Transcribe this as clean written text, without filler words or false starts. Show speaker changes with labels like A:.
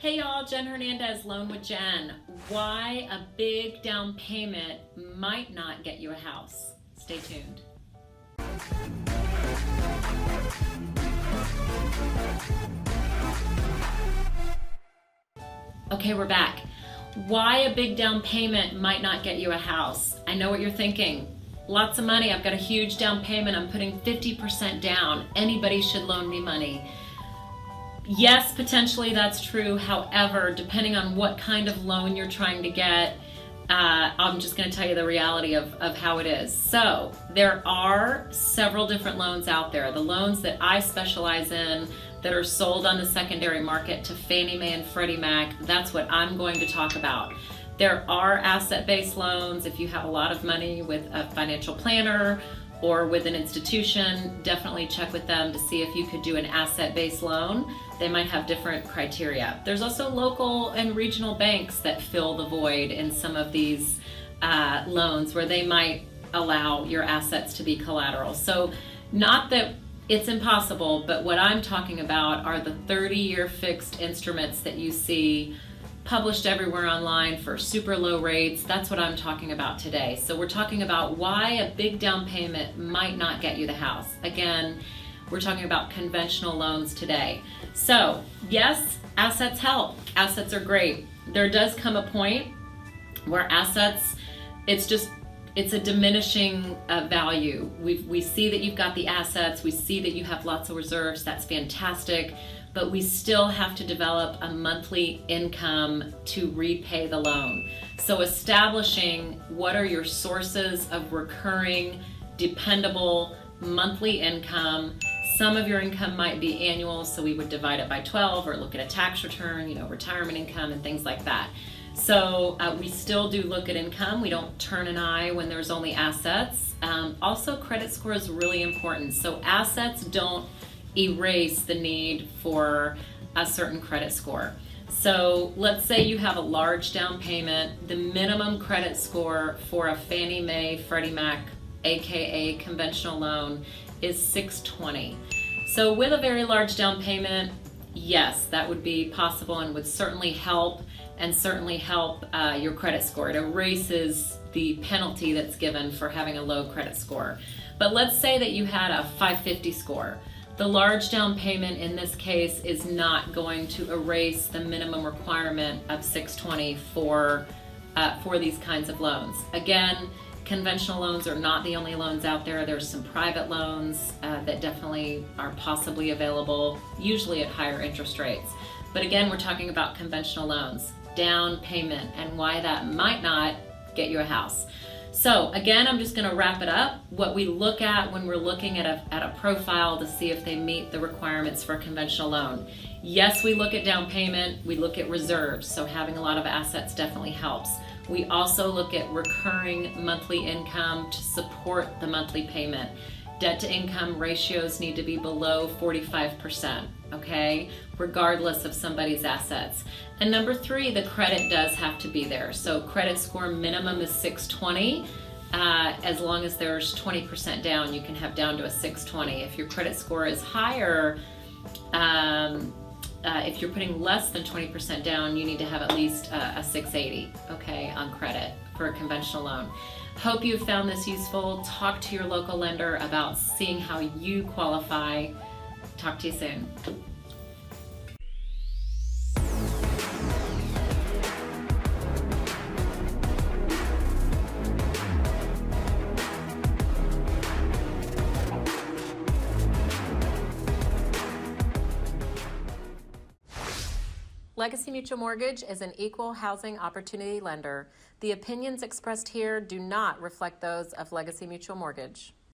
A: Hey y'all, Jen Hernandez, Loan with Jen. Why a big down payment might not get you a house. Stay tuned. Okay, we're back. Why a big down payment might not get you a house. I know what you're thinking. Lots of money, I've got a huge down payment, I'm putting 50% down. Anybody should loan me money. Yes, potentially that's true. However, depending on what kind of loan you're trying to get, I'm just going to tell you the reality of how it is. So there are several different loans out there. The loans that I specialize in that are sold on the secondary market to Fannie Mae and Freddie Mac, that's what I'm going to talk about. There are asset-based loans. If you have a lot of money with a financial planner or with an institution, definitely check with them to see if you could do an asset-based loan. They might have different criteria. There's also local and regional banks that fill the void in some of these loans where they might allow your assets to be collateral. So not that it's impossible, but what I'm talking about are the 30-year fixed instruments that you see published everywhere online for super low rates. That's what I'm talking about today. So we're talking about why a big down payment might not get you the house. Again, we're talking about conventional loans today. So yes, assets help. Assets are great. There does come a point where assets, it's a diminishing value. We see that you've got the assets, we see that you have lots of reserves, that's fantastic, but we still have to develop a monthly income to repay the loan. So establishing what are your sources of recurring, dependable monthly income. Some of your income might be annual, so we would divide it by 12 or look at a tax return, retirement income and things like that. So we still do look at income. We don't turn an eye when there's only assets. Also, credit score is really important. So assets don't erase the need for a certain credit score. So let's say you have a large down payment. The minimum credit score for a Fannie Mae, Freddie Mac, AKA conventional loan, is 620. So with a very large down payment, yes, that would be possible and would certainly help your credit score. It erases the penalty that's given for having a low credit score. But let's say that you had a 550 score. The large down payment in this case is not going to erase the minimum requirement of 620 for these kinds of loans. Again, conventional loans are not the only loans out there. There's some private loans that definitely are possibly available, usually at higher interest rates. But again, we're talking about conventional loans, down payment, and why that might not get you a house. So again, I'm just going to wrap it up. What we look at when we're looking at a profile to see if they meet the requirements for a conventional loan. Yes, we look at down payment, we look at reserves, so having a lot of assets definitely helps. We also look at recurring monthly income to support the monthly payment. Debt to income ratios need to be below 45%, okay, regardless of somebody's assets. And number 3, the credit does have to be there. So credit score minimum is 620. As long as there's 20% down, you can have down to a 620. If your credit score is higher, if you're putting less than 20% down, you need to have at least a 680, okay, on credit for a conventional loan. Hope you found this useful. Talk to your local lender about seeing how you qualify. Talk to you soon. Legacy Mutual Mortgage is an equal housing opportunity lender. The opinions expressed here do not reflect those of Legacy Mutual Mortgage.